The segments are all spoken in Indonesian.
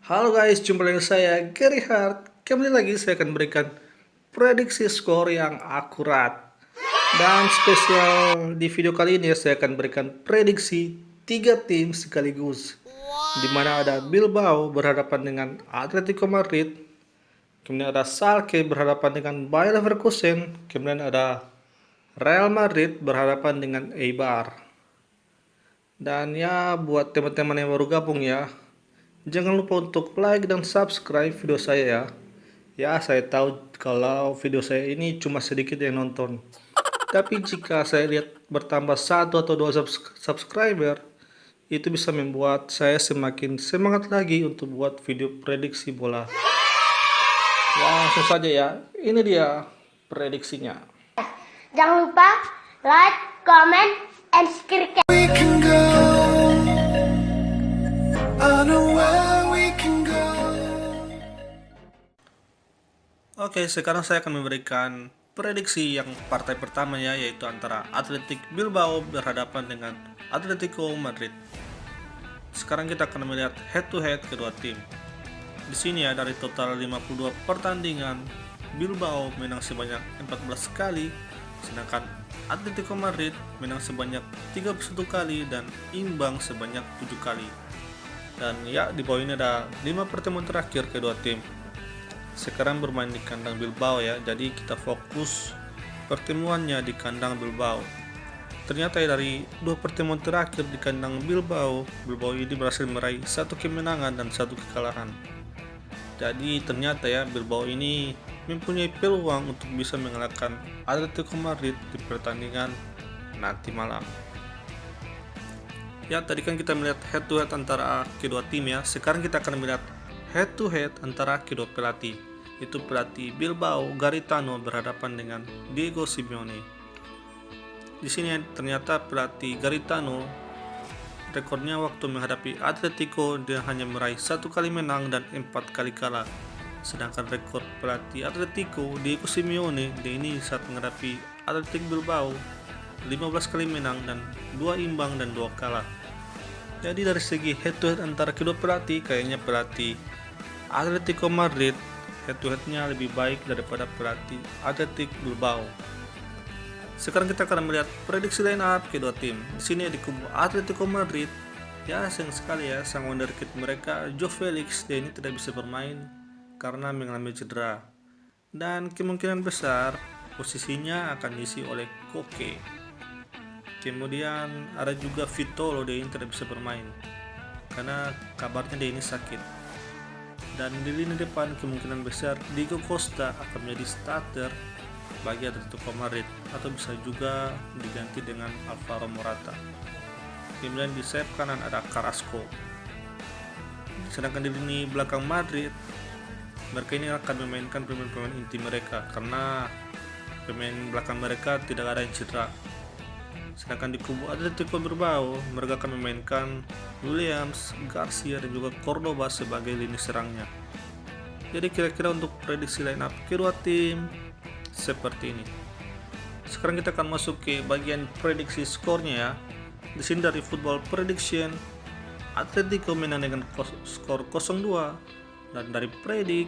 Halo guys, jumpa dengan saya Gary Hart. Kembali lagi saya akan berikan prediksi skor yang akurat. Dan spesial di video kali ini saya akan berikan prediksi 3 tim sekaligus. Di mana ada Bilbao berhadapan dengan Atletico Madrid, kemudian ada Schalke berhadapan dengan Bayer Leverkusen, kemudian ada Real Madrid berhadapan dengan Eibar. Dan ya, buat teman-teman yang baru gabung ya, jangan lupa untuk like dan subscribe video saya ya. Ya, saya tahu kalau video saya ini cuma sedikit yang nonton. Tapi jika saya lihat bertambah 1 atau 2 subscriber, itu bisa membuat saya semakin semangat lagi untuk buat video prediksi bola. Ya, langsung saja ya. Ini dia prediksinya. Jangan lupa like, comment, and subscribe. Oke, sekarang saya akan memberikan prediksi yang partai pertamanya, yaitu antara Athletic Bilbao berhadapan dengan Atletico Madrid. Sekarang kita akan melihat head to head kedua tim. Di sini ya, dari total 52 pertandingan, Bilbao menang sebanyak 14 kali, sedangkan Atletico Madrid menang sebanyak 31 kali dan imbang sebanyak 7 kali. Dan ya, di bawah ini ada 5 pertemuan terakhir kedua tim. Sekarang bermain di kandang Bilbao ya, jadi kita fokus pertemuannya di kandang Bilbao. Ternyata ya, dari 2 pertemuan terakhir di kandang Bilbao ini berhasil meraih 1 kemenangan dan 1 kekalahan. Jadi ternyata ya, Bilbao ini mempunyai peluang untuk bisa mengalahkan Atletico Madrid di pertandingan nanti malam. Ya, tadi kan kita melihat head to head antara kedua tim ya. Sekarang kita akan melihat head to head antara kedua pelatih. Itu pelatih Bilbao, Garitano berhadapan dengan Diego Simeone. Di sini ternyata pelatih Garitano rekornya waktu menghadapi Atletico dia hanya meraih 1 kali menang dan 4 kali kalah. Sedangkan rekor pelatih Atletico Diego Simeone dia ini saat menghadapi Athletic Bilbao 15 kali menang dan 2 imbang dan 2 kalah. Jadi dari segi head to head antara kedua pelatih, kayaknya pelatih Atletico Madrid head to headnya lebih baik daripada pelatih Athletic Bilbao. Sekarang kita akan melihat prediksi line up kedua tim. Di sini di kubu Atletico Madrid, ya sayang sekali ya, sang wonderkid mereka Joao Felix dia ini tidak bisa bermain karena mengalami cedera. Dan kemungkinan besar posisinya akan diisi oleh Koke. Kemudian ada juga Vitolo, dia ini tidak bisa bermain karena kabarnya dia ini sakit. Dan di lini depan kemungkinan besar Diego Costa akan menjadi starter bagi Atletico Madrid atau bisa juga diganti dengan Alvaro Morata. Kemudian di sayap kanan ada Carrasco. Sedangkan di lini belakang Madrid, mereka ini akan memainkan pemain-pemain inti mereka karena pemain belakang mereka tidak ada yang cedera. Sedangkan di kubu Atletico Bilbao, mereka akan memainkan Williams, Garcia, dan juga Cordoba sebagai lini serangnya. Jadi kira-kira untuk prediksi line up kedua tim seperti ini. Sekarang kita akan masuk ke bagian prediksi skornya ya. Di sini dari Football Prediction, Atletico menang dengan skor 0-2, dan dari Predik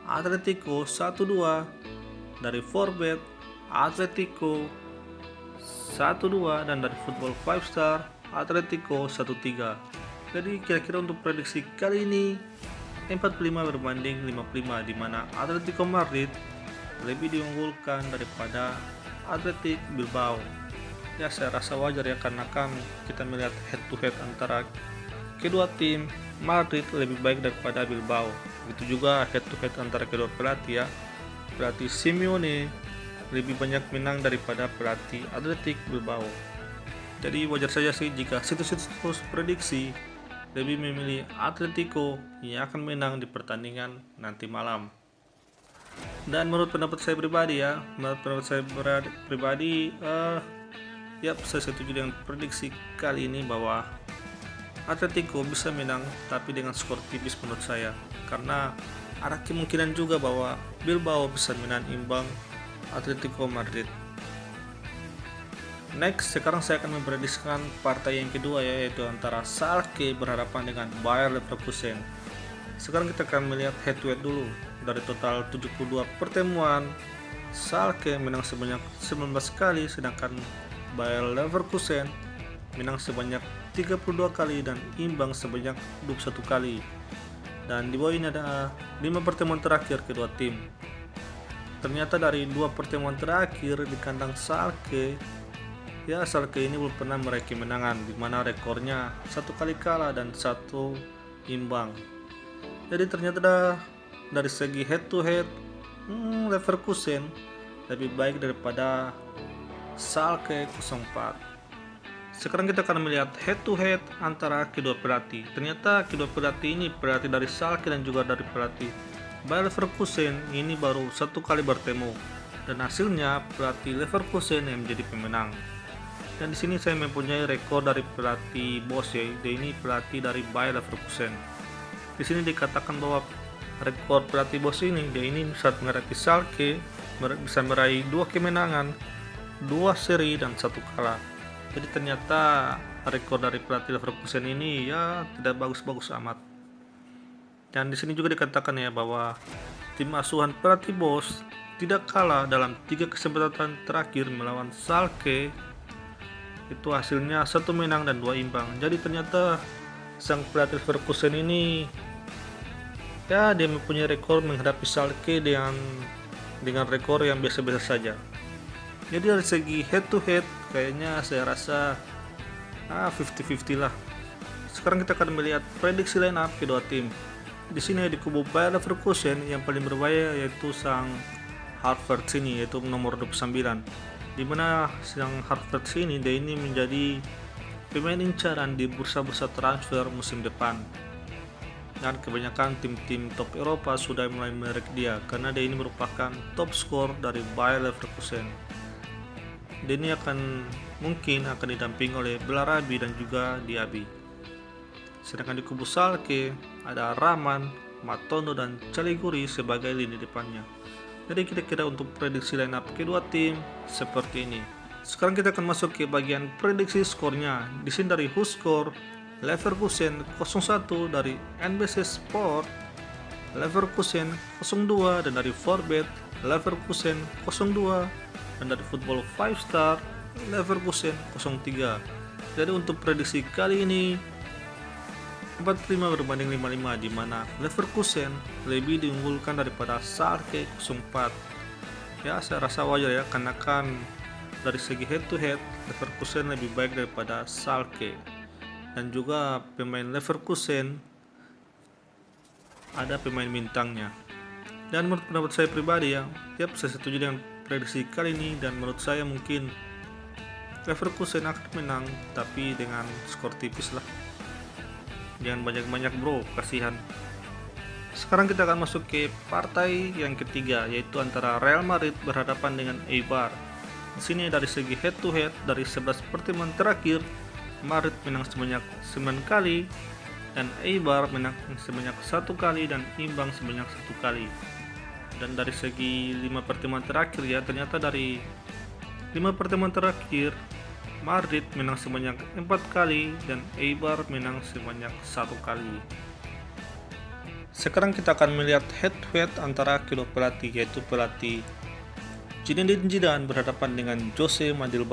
Atletico 1-2, dari Forbet Atletico 1-2, dan dari Football 5 Star Atletico 1-3. Jadi kira-kira untuk prediksi kali ini 45 berbanding 55, di mana Atletico Madrid lebih diunggulkan daripada Athletic Bilbao. Ya, saya rasa wajar ya, karena kan kita melihat head to head antara kedua tim, Madrid lebih baik daripada Bilbao. Begitu juga head to head antara kedua pelatih ya. Pelatih Simeone lebih banyak menang daripada pelatih Athletic Bilbao. Jadi wajar saja sih jika situs-situs prediksi lebih memilih Atletico yang akan menang di pertandingan nanti malam. Dan menurut pendapat saya pribadi ya, saya setuju dengan prediksi kali ini bahwa Atletico bisa menang tapi dengan skor tipis menurut saya, karena ada kemungkinan juga bahwa Bilbao bisa menang imbang Atletico Madrid. Next, sekarang saya akan memprediksikan partai yang kedua, yaitu antara Schalke berhadapan dengan Bayer Leverkusen. Sekarang kita akan melihat head to head dulu. Dari total 72 pertemuan, Schalke menang sebanyak 19 kali, sedangkan Bayer Leverkusen menang sebanyak 32 kali dan imbang sebanyak 21 kali. Dan di bawah ini ada 5 pertemuan terakhir kedua tim. Ternyata dari 2 pertemuan terakhir di kandang Schalke, ya Schalke ini belum pernah meraih kemenangan, di mana rekornya 1 kali kalah dan 1 imbang. Jadi ternyata dari segi head to head, Leverkusen lebih baik daripada Schalke 04. Sekarang kita akan melihat head to head antara kedua pelatih. Ternyata kedua pelatih ini, pelatih dari Schalke dan juga dari pelatih Bayer Leverkusen, ini baru 1 kali bertemu, dan hasilnya pelatih Leverkusen yang menjadi pemenang. Dan di sini saya mempunyai rekor dari pelatih bos, ya, ini pelatih dari Bayer Leverkusen. Di sini dikatakan bahwa rekor pelatih bos ini, dia ini saat menghadapi Schalke bisa meraih 2 kemenangan, 2 seri dan 1 kalah. Jadi ternyata rekor dari pelatih Leverkusen ini ya tidak bagus-bagus amat. Dan di sini juga dikatakan ya bahwa tim asuhan pelatih bos tidak kalah dalam 3 kesempatan terakhir melawan Schalke. Itu hasilnya 1 menang dan 2 imbang. Jadi ternyata sang pelatih Leverkusen ini ya dia mempunyai rekor menghadapi Schalke dengan rekor yang biasa-biasa saja. Jadi dari segi head to head kayaknya saya rasa 50-50 lah. Sekarang kita akan melihat prediksi line up kedua tim. Di sini di kubu Bayer Leverkusen yang paling berbahaya yaitu sang Havertz ini, yaitu nomor 29. Di mana sang Havertz ini dia ini menjadi pemain incaran di bursa-bursa transfer musim depan. Dan kebanyakan tim-tim top Eropa sudah mulai menarik dia karena dia ini merupakan top skor dari Bayer Leverkusen. Dia ini mungkin akan didampingi oleh Belarabi dan juga Diaby. Sedangkan di kubu Schalke ada Raman, Matondo dan Caliguri sebagai lini depannya. Jadi kira-kira untuk prediksi line up kedua tim seperti ini. Sekarang kita akan masuk ke bagian prediksi skornya. Di sini dari WhoScore, Leverkusen 01, dari NBC Sport Leverkusen 02, dan dari Forbet Leverkusen 02, dan dari Football 5 Star Leverkusen 03. Jadi untuk prediksi kali ini 45 berbanding 55, di mana Leverkusen lebih diunggulkan daripada Schalke 04. Ya saya rasa wajar ya, karena kan dari segi head to head Leverkusen lebih baik daripada Schalke. Dan juga pemain Leverkusen ada pemain bintangnya. Dan menurut pendapat saya pribadi ya, saya setuju dengan prediksi kali ini, dan menurut saya mungkin Leverkusen akan menang tapi dengan skor tipis lah. Jangan banyak-banyak bro, kasihan. Sekarang kita akan masuk ke partai yang ketiga, yaitu antara Real Madrid berhadapan dengan Eibar. Di sini dari segi head to head, dari 11 pertemuan terakhir Madrid menang sebanyak 9 kali dan Eibar menang sebanyak 1 kali dan imbang sebanyak 1 kali. Dan dari segi 5 pertemuan terakhir ya, ternyata dari 5 pertemuan terakhir Madrid menang sebanyak 4 kali dan Eibar menang sebanyak 1 kali. Sekarang kita akan melihat head to head antara kedua pelatih, yaitu pelatih Zinedine Zidane berhadapan dengan Jose Maldini.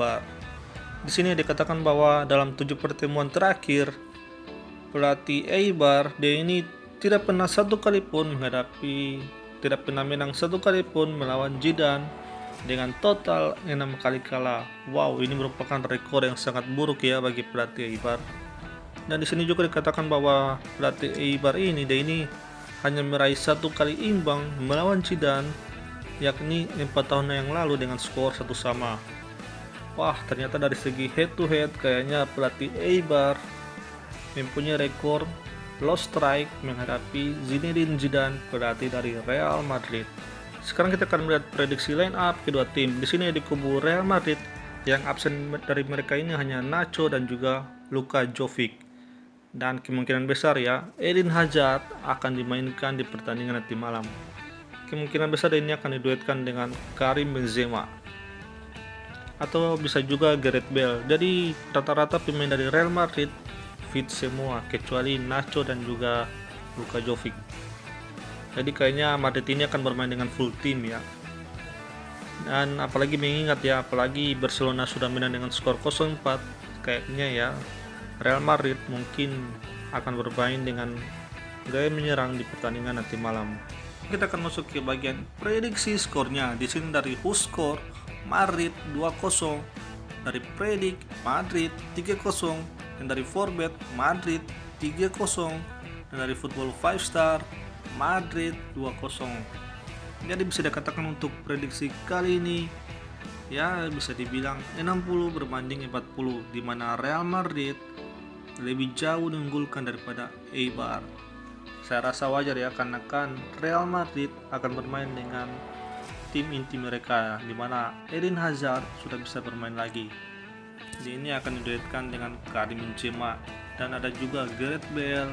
Di sini dikatakan bahwa dalam 7 pertemuan terakhir pelatih Eibar dia ini tidak pernah menang 1 kali pun melawan Zidane dengan total 6 kali kalah. Wow, ini merupakan rekor yang sangat buruk ya bagi pelatih Eibar. Dan di sini juga dikatakan bahwa pelatih Eibar ini dia ini hanya meraih 1 kali imbang melawan Zidane, yakni 4 tahun yang lalu dengan skor 1-1. Wah, ternyata dari segi head to head kayaknya pelatih Eibar mempunyai rekor low strike menghadapi Zinedine Zidane, pelatih dari Real Madrid. Sekarang kita akan melihat prediksi line up kedua tim. Di sini di kubu Real Madrid yang absen dari mereka ini hanya Nacho dan juga Luka Jovic. Dan kemungkinan besar ya Eden Hazard akan dimainkan di pertandingan nanti malam. Kemungkinan besar ini akan diduetkan dengan Karim Benzema atau bisa juga Gareth Bale. Jadi rata-rata pemain dari Real Madrid fit semua kecuali Nacho dan juga Luka Jovic. Jadi kayaknya Madrid ini akan bermain dengan full tim ya. Dan apalagi mengingat ya, apalagi Barcelona sudah menang dengan skor 0-4, kayaknya ya Real Madrid mungkin akan bermain dengan gaya menyerang di pertandingan nanti malam. Kita akan masuk ke bagian prediksi skornya. Di sini dari WhoScore Madrid 2-0, dari Predik Madrid 3-0, dan dari Forbet Madrid 3-0, dan dari Football 5 Star Madrid 2-0. Jadi bisa dikatakan untuk prediksi kali ini ya bisa dibilang 60 berbanding 40, di mana Real Madrid lebih jauh diunggulkan daripada Eibar. Saya rasa wajar ya, karena kan Real Madrid akan bermain dengan tim inti mereka, di mana Eden Hazard sudah bisa bermain lagi. Jadi ini akan diduetkan dengan Karim Benzema, dan ada juga Gareth Bale,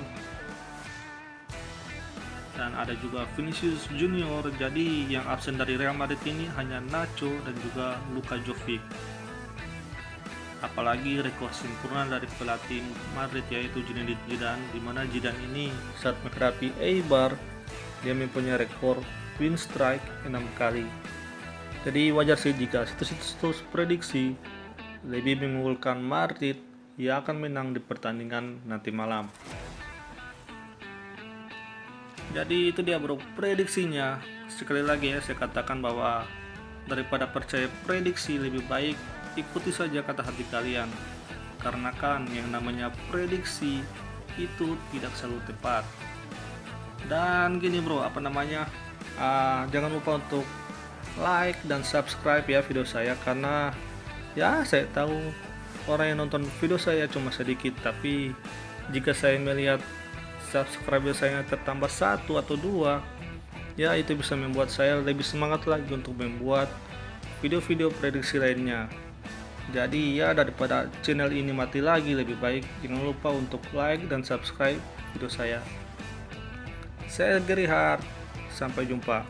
dan ada juga Vinicius Junior. Jadi yang absen dari Real Madrid ini hanya Nacho dan juga Luka Jovic. Apalagi rekor sempurna dari pelatih Madrid yaitu Zinedine Zidane, di mana Zidane ini saat menghadapi Eibar dia mempunyai rekor win strike 6 kali. Jadi wajar sih jika situs-situs prediksi lebih mengunggulkan Madrid yang akan menang di pertandingan nanti malam. Jadi itu dia bro prediksinya. Sekali lagi ya saya katakan bahwa daripada percaya prediksi, lebih baik ikuti saja kata hati kalian. Karena kan yang namanya prediksi itu tidak selalu tepat. Dan gini bro, jangan lupa untuk like dan subscribe ya video saya, karena ya saya tahu orang yang nonton video saya cuma sedikit, tapi jika saya melihat subscriber saya tertambah 1 atau 2, ya itu bisa membuat saya lebih semangat lagi untuk membuat video-video prediksi lainnya. Jadi ya daripada channel ini mati lagi, lebih baik jangan lupa untuk like dan subscribe video saya. Saya Gary Hart, sampai jumpa.